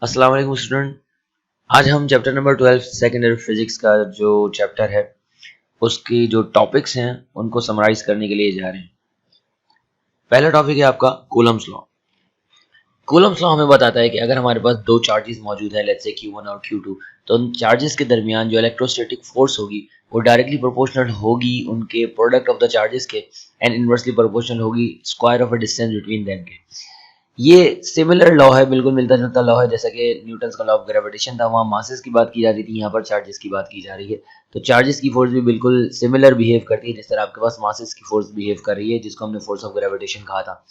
अस्सलाम वालेकुम स्टूडेंट। आज हम चैप्टर नंबर 12 सेकेंडरी फिजिक्स का जो चैप्टर है उसकी जो टॉपिक्स हैं उनको समराइज करने के लिए जा रहे हैं। पहला टॉपिक है आपका कूलम्स लॉ। कूलम्स लॉ हमें बताता है कि अगर हमारे पास दो चार्जेस मौजूद है, लेट्स से Q1 और Q2, तो उन चार्जेस के दरमियान जो इलेक्ट्रोस्टैटिक फोर्स होगी वो डायरेक्टली प्रोपोर्शनल होगी उनके प्रोडक्ट ऑफ द चार्जेस के एंड इनवर्सली प्रोपोर्शनल होगी square of a distance between them के। ये सिमिलर लॉ है, बिल्कुल मिलता जुलता लॉ है जैसा कि न्यूटन का लॉ ऑफ ग्रेविटेशन था। वहाँ मासेस की बात की जा रही थी, यहाँ पर चार्जेस की बात की जा रही है। तो चार्जेस की फोर्स भी बिल्कुल सिमिलर बिहेव करती है जिस तरह आपके पास मासेस की फोर्स बिहेव कर रही है, जिसको हमने फोर्स ऑफ ग्रेविटेशन कहा था।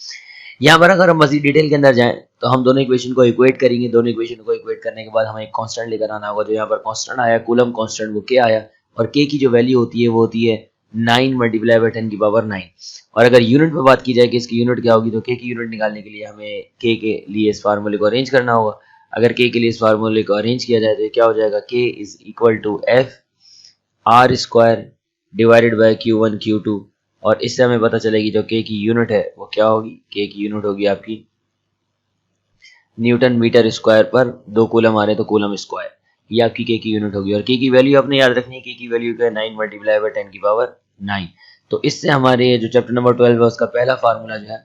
यहाँ पर अगर हम मजीद डिटेल के अंदर जाएं तो हम दोनों इक्वेशन को इक्वेट करेंगे। दोनों इक्वेशन को इक्वेट करने के बाद हमें एक कांस्टेंट लेकर आना होगा। जो यहाँ पर कांस्टेंट आया कूलम कांस्टेंट, वो क्या आया, और के की जो वैल्यू होती है वो होती है 9 मल्टीप्लाई बाई 10 की पावर 9। और अगर यूनिट में बात की जाए कि इसकी यूनिट क्या होगी, तो के की यूनिट निकालने के लिए हमें के लिए इस फार्मूले को अरेंज करना होगा। अगर के लिए इस फार्मूले को अरेंज किया जाए तो क्या हो जाएगा, K is equal to F R square divided by Q1 Q2। और इससे हमें पता चलेगी जो के की यूनिट है वो क्या होगी। के की यूनिट होगी आपकी न्यूटन मीटर स्क्वायर पर 2 कूलम आ रहे तो कूलम स्क्वायर, ये आपकी के की यूनिट होगी। और के की वैल्यू आपने याद रखनी है, के की वैल्यू क्या है 9 मल्टीप्लाई बाई 10 की पावर 9। तो इससे हमारे जो चैप्टर नंबर 12 है उसका पहला फार्मूला जो है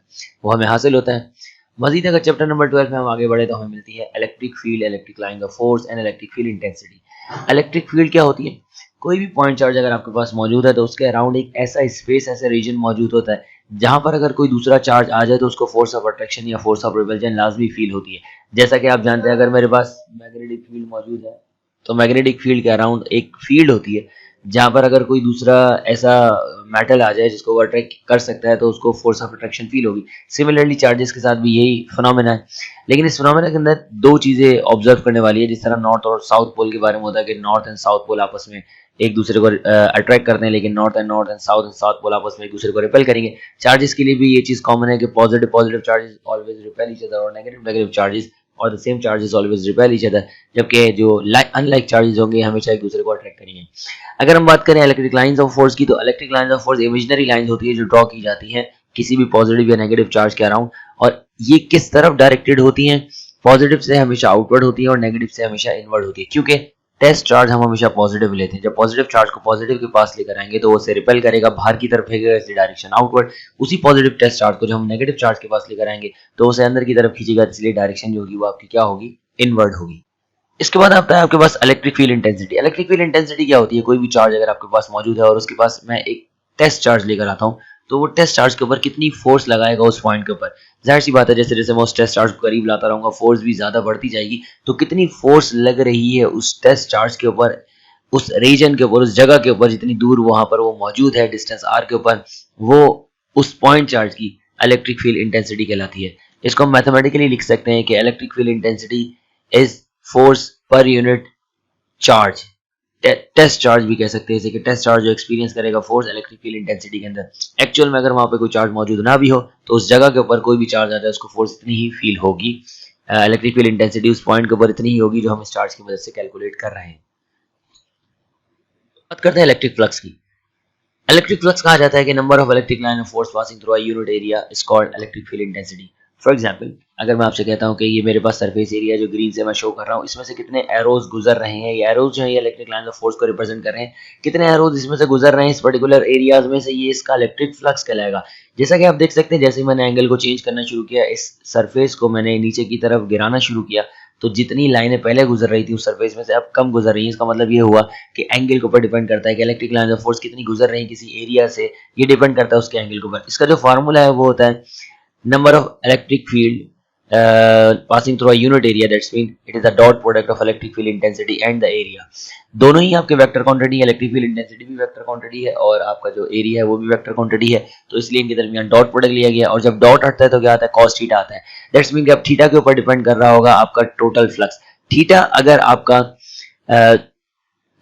वो हमें हासिल होता है। मजीद अगर चैप्टर नंबर 12 में हम आगे बढ़े तो हमें मिलती है electric field, electric line of force and electric field intensity. Electric field क्या होती है, कोई भी पॉइंट चार्ज अगर आपके पास मौजूद है तो उसके अराउंड एक ऐसा स्पेस, ऐसा रीजन मौजूद होता है जहां पर अगर कोई दूसरा चार्ज आ जाए तो उसको फोर्स ऑफ अट्रैक्शन या फोर्स ऑफ रिपल्जन लाजमी फील होती है। जैसा कि आप जानते हैं अगर मेरे पास मैग्नेटिक फील्ड मौजूद है तो मैग्नेटिक फील्ड के अराउंड एक फील्ड होती है जहां पर अगर कोई दूसरा ऐसा मेटल आ जाए जिसको वो अट्रैक्ट कर सकता है तो उसको फोर्स ऑफ अट्रैक्शन फील होगी। सिमिलरली चार्जेस के साथ भी यही फिनोमेना है, लेकिन इस फिनोमेना के अंदर दो चीजें ऑब्जर्व करने वाली है। जिस तरह नॉर्थ और साउथ पोल के बारे में होता है कि नॉर्थ एंड साउथ पोल आपस में एक दूसरे को अट्रैक्ट करते हैं, लेकिन नॉर्थ एंड साउथ पोल आपस में एक दूसरे को रिपेल करेंगे। चार्जेस के लिए भी ये चीज कॉमन है कि positive charges always repel each other और नेगेटिव चार्जेस और the same charges always repel each other, जबकि जो अनलाइक चार्जेस होंगे हमेशा एक दूसरे को अट्रैक्ट करेंगे। अगर हम बात करें इलेक्ट्रिक लाइंस ऑफ फोर्स की, तो electric lines of force imaginary lines होती है जो ड्रॉ की जाती है किसी भी पॉजिटिव या नेगेटिव चार्ज के अराउंड। और ये किस तरफ डायरेक्टेड होती हैं, पॉजिटिव से हमेशा आउटवर्ड होती है और नेगेटिव से हमेशा इनवर्ड होती है, क्योंकि टेस्ट चार्ज हम हमेशा पॉजिटिव लेते हैं। जब पॉजिटिव चार्ज को पॉजिटिव के पास लेकर आएंगे तो वो उसे रिपेल करेगा, बाहर की तरफ फेंकेगा, इसलिए डायरेक्शन आउटवर्ड। उसी पॉजिटिव टेस्ट चार्ज को जब हम नेगेटिव चार्ज के पास लेकर आएंगे तो उसे अंदर की तरफ खींचेगा, इसलिए डायरेक्शन जो होगी वो आपकी क्या होगी, इनवर्ड होगी। इसके बाद आता है आपके पास electric field intensity. Electric field intensity क्या होती है, कोई भी चार्ज अगर आपके पास मौजूद है और उसके पास मैं एक टेस्ट चार्ज लेकर आता हूँ तो वो टेस्ट चार्ज के ऊपर कितनी फोर्स लगाएगा उस पॉइंट के ऊपर। जाहिर सी बात है जैसे जैसे मैं उस टेस्ट चार्ज को करीब लाता रहूंगा फोर्स भी ज्यादा बढ़ती जाएगी। तो कितनी फोर्स लग रही है उस टेस्ट चार्ज के ऊपर, उस रीजन के ऊपर, उस जगह के ऊपर, जितनी दूर वहां पर वो मौजूद है डिस्टेंस आर के ऊपर, वो उस पॉइंट चार्ज की इलेक्ट्रिक फील्ड इंटेंसिटी कहलाती है। इसको हम मैथमेटिकली लिख सकते हैं कि electric field intensity is force per unit charge. Test charge भी कह सकते हैं इसे कि टेस्ट चार्ज जो एक्सपीरियंस करेगा फोर्स इलेक्ट्रिक फील्ड इंटेंसिटी के अंदर। एक्चुअल में अगर वहां पे कोई चार्ज मौजूद ना भी हो तो उस जगह के ऊपर कोई भी चार्ज आ जाए उसको फोर्स इतनी ही फील होगी। इलेक्ट्रिक फील्ड इंटेंसिटी उस पॉइंट के ऊपर इतनी ही होगी जो हम इस चार्ज की मदद से कैलकुलेट कर रहे हैं। बात करते हैं इलेक्ट्रिक फ्लक्स की। इलेक्ट्रिक फ्लक्स कहा जाता है कि number of electric line of force passing through a unit area is called electric field intensity. For example अगर मैं आपसे कहता हूं कि ये मेरे पास सरफेस एरिया जो ग्रीन से मैं शो कर रहा हूं, इसमें से कितने एरोज गुजर रहे हैं, ये एरोज जो है ये इलेक्ट्रिक लाइन ऑफ फोर्स को रिप्रेजेंट कर रहे हैं, कितने एरोज इसमें से गुजर रहे हैं इस पर्टिकुलर एरियाज में से, ये इसका इलेक्ट्रिक फ्लक्स कहलाएगा। जैसा कि आप देख सकते हैं जैसे मैंने एंगल को चेंज करना शुरू किया, इस सरफेस को मैंने नीचे की तरफ गिराना शुरू किया, तो जितनी लाइनें पहले गुजर रही थी उस सरफेस में से अब कम गुजर रही हैं। इसका मतलब ये हुआ कि एंगल के ऊपर डिपेंड करता है कि इलेक्ट्रिक लाइन ऑफ फोर्स कितनी गुजर रही है किसी एरिया से, ये डिपेंड करता है उसके एंगल के ऊपर। इसका जो फार्मूला है वो होता है number of electric field passing through a unit area, that's mean it is a dot product of electric field intensity and the area। दोनों ही आपके वेक्टर क्वांटिटी है, इलेक्ट्रिक फील्ड इंटेंसिटी भी वेक्टर क्वांटिटी है और आपका जो एरिया है वो भी वेक्टर क्वांटिटी है, तो इसलिए इनके दरमियान डॉट प्रोडक्ट लिया गया। और जब डॉट हटता है तो क्या आता है, cos थीटा आता है। दैट्स मीन कि अब थीटा के ऊपर डिपेंड कर रहा होगा आपका टोटल फ्लक्स। थीटा अगर आपका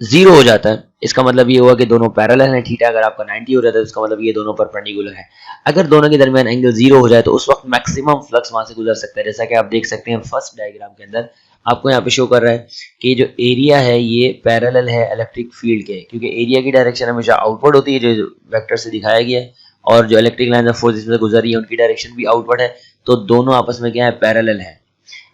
जीरो हो जाता है इसका मतलब ये हुआ कि दोनों पैरेलल हैं। थीटा अगर आपका 90 हो जाता है तो इसका मतलब ये दोनों परपेंडिकुलर है। अगर दोनों के दरमियान एंगल जीरो हो जाए तो उस वक्त मैक्सिमम फ्लक्स वहां से गुजर सकता है। जैसा कि आप देख सकते हैं फर्स्ट डायग्राम के अंदर आपको यहाँ पे शो कर रहा है कि जो एरिया है ये पैरेलल है इलेक्ट्रिक फील्ड के, क्योंकि एरिया की डायरेक्शन हमेशा आउटवर्ड होती है जो वेक्टर से दिखाया गया है, और जो इलेक्ट्रिक लाइन ऑफ फोर्स इसमें गुजर रही है उनकी डायरेक्शन भी आउटवर्ड है, तो दोनों आपस में क्या है, पैरेलल है।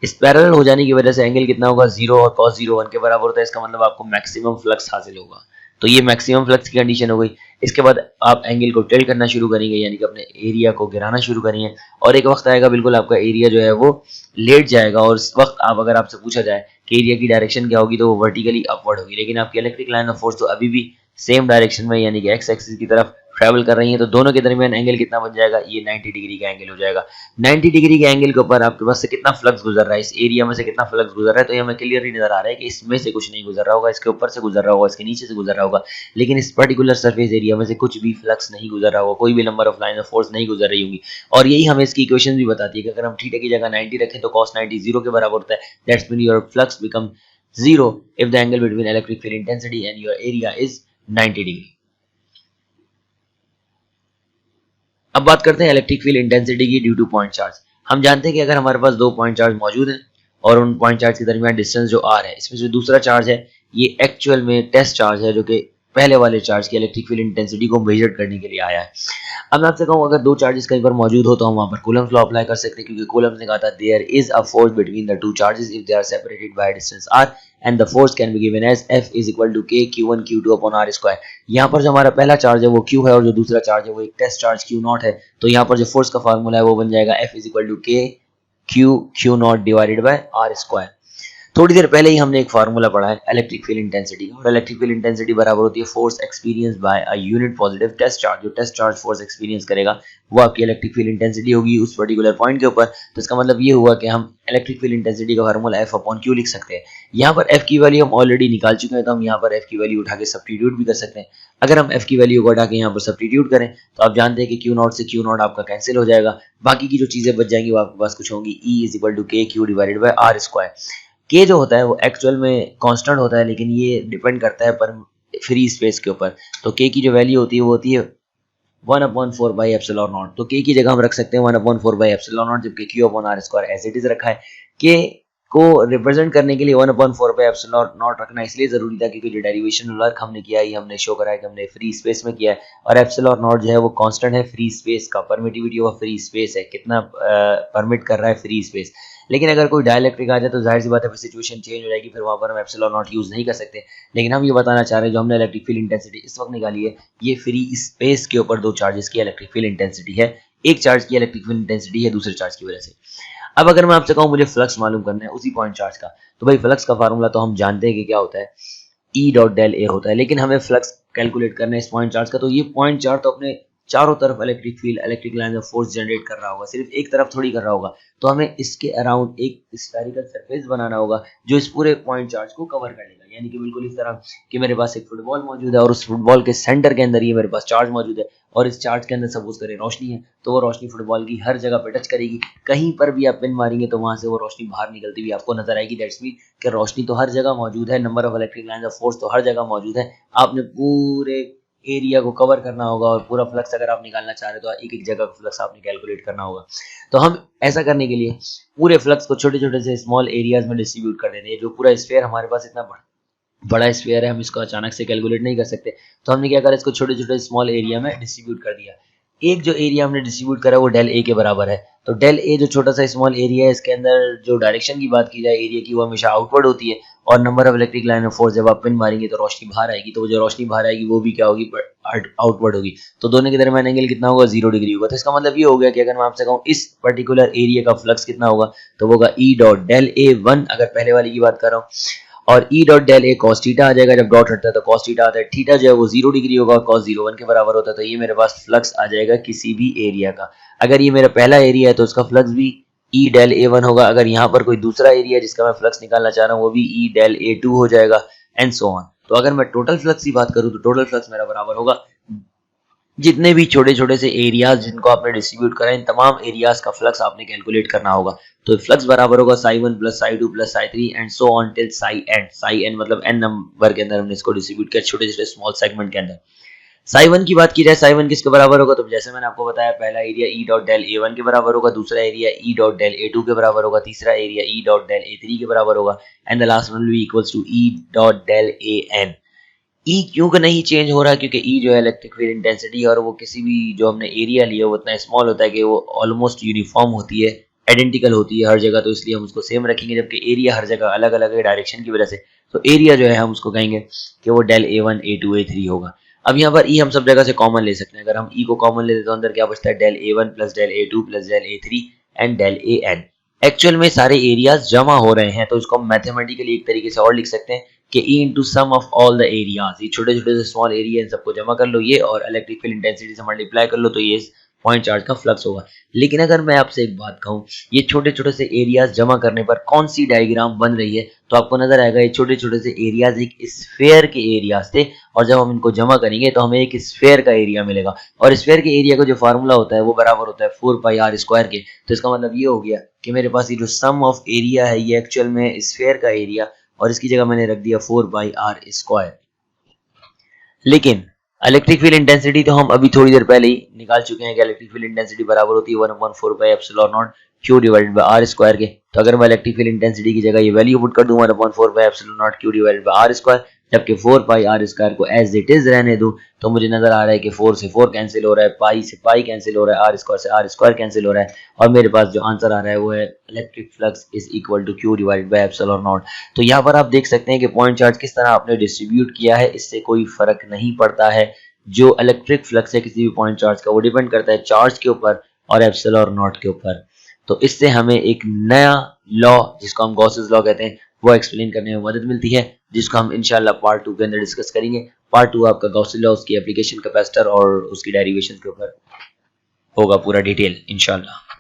इस पैरेलल हो जाने की वजह से एंगल कितना होगा 0 और cos 0 1 के बराबर होता है। इसका मतलब आपको मैक्सिमम फ्लक्स हासिल होगा। तो ये मैक्सिमम फ्लक्स की कंडीशन हो गई। इसके बाद आप एंगल को टिल्ट करना शुरू करेंगे, यानी कि अपने एरिया को गिराना शुरू करेंगे और एक वक्त आएगा बिल्कुल आपका एरिया जो है वो लेट जाएगा और उस वक्त आप अगर आपसे पूछा जाए कि एरिया की डायरेक्शन क्या होगी तो वो वर्टिकली अपवर्ड होगी, लेकिन आपकी इलेक्ट्रिक लाइन ऑफ फोर्स तो अभी भी सेम डायरेक्शन में यानी कि एक्स एक्सिस की तरफ ट्रैवल कर रही है। तो दोनों के दरमियान एंगल कितना बन जाएगा, ये 90 डिग्री का एंगल हो जाएगा। 90 डिग्री के एंगल के ऊपर आपके पास से कितना फ्लक्स गुजर रहा है, इस एरिया में से कितना फ्लक्स गुजर रहा है, तो ये हमें क्लियरली नजर आ रहा है कि इसमें से कुछ नहीं गुजर रहा होगा, इसके ऊपर से गुजर रहा होगा, इसके नीचे से गुजर रहा होगा, लेकिन इस पर्टिकुलर सरफेस एरिया में से कुछ भी फ्लक्स नहीं गुजर रहा होगा, कोई भी number of line of force नहीं गुजर रही होंगी। और यही हमें इसकी इक्वेशन भी बताती है कि अगर हम थीटा की जगह 90 रखें तो cos 90 0 के बराबर होता है। That's mean your flux become 0 if the angle between electric field intensity and your area is 90 degree. अब बात करते हैं इलेक्ट्रिक फील्ड इंटेंसिटी की ड्यू टू पॉइंट चार्ज। हम जानते हैं कि अगर हमारे पास दो पॉइंट चार्ज मौजूद हैं और उन पॉइंट चार्ज के दरमियान डिस्टेंस जो r है, इसमें जो दूसरा चार्ज है ये एक्चुअल में टेस्ट चार्ज है जो कि पहले वाले चार्ज की इलेक्ट्रिक फील्ड इंटेंसिटी को मेजर करने के लिए आया है। अब मैं आपसे कहूँ अगर दो चार्जेस कहीं पर मौजूद हो तो हम वहां पर कूलम्स लॉ अप्लाई कर सकते हैं, क्योंकि कूलम्स ने कहा था there is a force between the two charges if they are separated by distance r and the force can be given as F is equal to K Q1 Q2 upon R square. यहाँ पर जो हमारा पहला charge है वो Q है और जो दूसरा चार्ज है वो एक टेस्ट चार्ज Q0 है। तो यहाँ पर जो फोर्स का फार्मूला है वो बन जाएगा F is equal to K Q0 divided by R square. थोड़ी देर पहले ही हमने एक फार्मूला पढ़ा है इलेक्ट्रिक फील्ड इंटेंसिटी, और इलेक्ट्रिक फील्ड इंटेंसिटी बराबर होती है force experience by a unit positive test charge. जो टेस्ट चार्ज फोर्स एक्सपीरियंस करेगा वो आपकी इलेक्ट्रिक फील्ड इंटेंसिटी होगी उस पर्टिकुलर पॉइंट के ऊपर। तो इसका मतलब ये हुआ कि हम इलेक्ट्रिक फील्ड इंटेंसिटी का फार्मूला F अपॉन Q लिख सकते हैं। यहाँ पर F की वैल्यू हम ऑलरेडी निकाल चुके हैं, तो हम यहाँ पर F की वैल्यू उठा के सब्स्टिट्यूट भी कर सकते हैं। अगर हम F की वैल्यू को उठा के यहाँ पर सब्स्टिट्यूट करें तो आप जानते हैं कि Q0 से Q0 आपका कैंसिल हो जाएगा, बाकी की जो चीजें बच जाएंगी वो आपके पास कुछ होंगी E is equal to K Q divided by R square. के जो होता है वो एक्चुअल में कांस्टेंट होता है, लेकिन ये डिपेंड करता है पर फ्री स्पेस के ऊपर। तो के की जो वैल्यू होती है वो होती है 1/4 बाई एप्सिलॉन नॉट। तो के की जगह हम रख सकते हैं 1/4 बाई एप्सिलॉन नॉट, जबकि Q upon R square as it is रखा है। के को रिप्रेजेंट करने के लिए 1/4 बाई एप्सिलॉन नॉट रखना इसलिए जरूरी था क्योंकि जो डेरिवेशन वर्क हमने किया है हमने शो करा है कि हमने फ्री स्पेस में किया है, और एप्सिलॉन नॉट जो है वो कांस्टेंट है फ्री स्पेस का, परमिटिविटी ऑफ फ्री स्पेस है, कितना परमिट कर रहा है फ्री स्पेस। लेकिन अगर कोई डायइलेक्ट्रिक आ जाए तो जाहिर सी बात है फिर सिचुएशन चेंज हो जाएगी, फिर वहां पर हम एप्सिलॉन नॉट यूज नहीं कर सकते। लेकिन हम ये बताना चाह रहे हैं जो हमने इलेक्ट्रिक फील्ड इंटेंसिटी इस वक्त निकाली है ये फ्री स्पेस के ऊपर दो चार्जेस की इलेक्ट्रिक फील्ड इंटेंसिटी है। एक चार्ज की इलेक्ट्रिक फील्ड इंटेंसिटी है दूसरे चार्ज की वजह से। अब अगर मैं आपसे कहूँ मुझे फ्लक्स मालूम करना है उसी पॉइंट चार्ज का, तो भाई फ्लक्स का फार्मूला तो हम जानते हैं कि क्या होता है, E डॉट डेल ए होता है, लेकिन हमें फ्लक्स कैलकुलेट करना है इस पॉइंट चार्ज का। तो ये पॉइंट चार्ज तो अपने चारों तरफ electric field electric line of force generate कर रहा होगा, सिर्फ एक तरफ थोड़ी कर रहा होगा। तो हमें इसके अराउंड एक स्फेरिकल सरफेस बनाना होगा जो इस पूरे पॉइंट चार्ज को कवर कर लेगा, यानी कि बिल्कुल इस तरह कि मेरे पास एक फुटबॉल मौजूद है और उस फुटबॉल के सेंटर के अंदर ये मेरे पास चार्ज मौजूद है, और इस चार्ज के अंदर सपोज करें रोशनी है, तो वो रोशनी फुटबॉल की हर जगह पे टच करेगी। कहीं पर भी आप पिन मारेंगे तो वहां से वो रोशनी बाहर निकलती हुई आपको नजर आएगी। दैट्स मीन कि रोशनी तो हर जगह मौजूद है, number of electric line of force तो हर जगह मौजूद है। आपने पूरे एरिया को कवर करना होगा और पूरा फ्लक्स अगर आप निकालना चाह रहे हो तो एक एक जगह का फ्लक्स आपने कैलकुलेट करना होगा। तो हम ऐसा करने के लिए पूरे फ्लक्स को छोटे छोटे से स्मॉल एरियाज में डिस्ट्रीब्यूट कर देते हैं। जो पूरा स्फीयर हमारे पास इतना बड़ा स्फीयर है हम इसको अचानक से कैलकुलेट नहीं कर सकते, तो हमने क्या करा इसको छोटे छोटे स्मॉल एरिया में डिस्ट्रीब्यूट कर दिया। एक जो एरिया हमने डिस्ट्रीब्यूट करा वो डेल ए के बराबर है। तो डेल ए जो छोटा सा स्मॉल एरिया है इसके अंदर जो डायरेक्शन की बात की जाए एरिया की वो हमेशा आउटवर्ड होती है, और number of electric line of force जब आप पिन मारेंगे तो रोशनी बाहर आएगी, तो वो जो रोशनी बाहर आएगी वो भी क्या होगी आउटवर्ड होगी। तो दोनों के दरमियान एंगल कितना होगा 0 डिग्री होगा। तो इसका मतलब ये हो गया कि अगर मैं आपसे कहूँ इस पर्टिकुलर एरिया का फ्लक्स कितना होगा तो वो होगा E डॉट डेल ए 1 अगर पहले वाली की बात कर रहा हूँ, और E dot del A cos theta आ जाएगा। जब डॉट हटता है तो कॉस थीटा आता है, थीटा जो है वो 0 डिग्री होगा और कॉस 0 1 के बराबर होता है। तो ये मेरे पास फ्लक्स आ जाएगा किसी भी एरिया का। अगर ये मेरा पहला एरिया है तो उसका फ्लक्स भी E डेल A1 होगा। अगर यहाँ पर कोई दूसरा एरिया है जिसका मैं फ्लक्स निकालना चाह रहा हूँ वो भी E डेल A2 हो जाएगा एंड सो ऑन। तो अगर मैं टोटल फ्लक्स की बात करूँ तो टोटल फ्लक्स मेरा बराबर होगा जितने भी छोटे छोटे से एरियाज जिनको आपने डिस्ट्रीब्यूट करा इन तमाम एरियाज का फ्लक्स आपने कैलकुलेट करना होगा। तो फ्लक्स बराबर होगा psi1 plus psi2 plus psi3 and so on till psi n। psi n मतलब n नंबर के अंदर हमने इसको डिस्ट्रीब्यूट किया छोटे छोटे स्मॉल सेगमेंट के अंदर। psi1 की बात की जाए psi1 किसके बराबर होगा, तो जैसे मैंने आपको बताया पहला area E dot del A1 के बराबर होगा, दूसरा area E dot del A2 के बराबर होगा, तीसरा area E dot del A3 के बराबर होगा and the last one will be equals to E dot del AN। E क्यों का नहीं चेंज हो रहा है, क्योंकि E जो है इलेक्ट्रिक फील्ड इंटेंसिटी और वो किसी भी जो हमने एरिया लिया वो इतना स्मॉल होता है कि वो ऑलमोस्ट यूनिफॉर्म होती है आइडेंटिकल होती है हर जगह, तो इसलिए हम उसको सेम रखेंगे, जबकि एरिया हर जगह अलग अलग है डायरेक्शन की वजह से, तो एरिया जो है हम उसको कहेंगे कि वो डेल A1 A2 A3 होगा। अब यहाँ पर ई हम सब जगह से कॉमन ले सकते हैं। अगर हम ई को कॉमन ले लेते तो अंदर क्या बचता है, del A1 plus del A2 plus del A3 and del AN। Actual में सारे एरियाज जमा हो रहे हैं, तो इसको हम मैथमेटिकली एक तरीके से और लिख सकते हैं कि E into sum of all the areas, ये छोटे छोटे से स्मॉल एरिया इन सबको जमा कर लो ये, और इलेक्ट्रिक फील्ड इंटेंसिटी से मल्टीप्लाई कर लो, तो ये पॉइंट चार्ज का फ्लक्स होगा। लेकिन अगर मैं आपसे एक बात कहूँ, ये छोटे छोटे से एरियाज जमा करने पर कौन सी डायग्राम बन रही है, तो आपको नजर आएगा ये छोटे छोटे से एरियाज एक स्फेयर के एरियाज थे, और जब हम इनको जमा करेंगे तो हमें एक स्फेयर का एरिया मिलेगा, और स्फेयर के एरिया का जो फार्मूला होता है वो बराबर होता है 4πr² के। तो इसका मतलब ये हो गया कि मेरे पास ये जो सम ऑफ एरिया है ये एक्चुअल में स्फेयर का एरिया, और इसकी जगह मैंने रख दिया 4πr²। लेकिन इलेक्ट्रिक फील्ड इंटेंसिटी तो हम अभी थोड़ी देर पहले ही निकाल चुके हैं कि इलेक्ट्रिक फील्ड इंटेंसिटी बराबर होती है 1/4πε0 Q divided by R square के। तो अगर मैं इलेक्ट्रिक फील्ड इंटेंसिटी की जगह ये वैल्यू पुट कर दूं 1/4πε0 Q divided by R square, जबकि 4πr² को एज इट इज रहने दूं, तो मुझे नजर आ रहा है कि 4 से 4 कैंसिल हो रहा है, पाई से पाई कैंसिल हो रहा है, आर स्क्वायर से आर स्क्वायर कैंसिल हो रहा है, और मेरे पास जो आंसर आ रहा है वो है electric flux is equal to Q divided by ε0। तो यहाँ पर आप देख सकते हैं कि पॉइंट चार्ज किस तरह आपने डिस्ट्रीब्यूट किया है, इससे कोई फर्क नहीं पड़ता है। जो इलेक्ट्रिक फ्लक्स है किसी भी पॉइंट चार्ज का, वो डिपेंड करता है चार्ज के ऊपर और ε0 के ऊपर। तो इससे हमें एक नया लॉ, जिसको हम गॉसेस लॉ कहते हैं, वो एक्सप्लेन करने में मदद मिलती है, जिसको हम इंशाल्लाह पार्ट 2 के अंदर डिस्कस करेंगे। पार्ट 2 आपका गॉसेस लॉ, उसकी एप्लीकेशन, कैपेसिटर और उसकी डेरिवेशन के ऊपर होगा पूरा डिटेल इंशाल्लाह।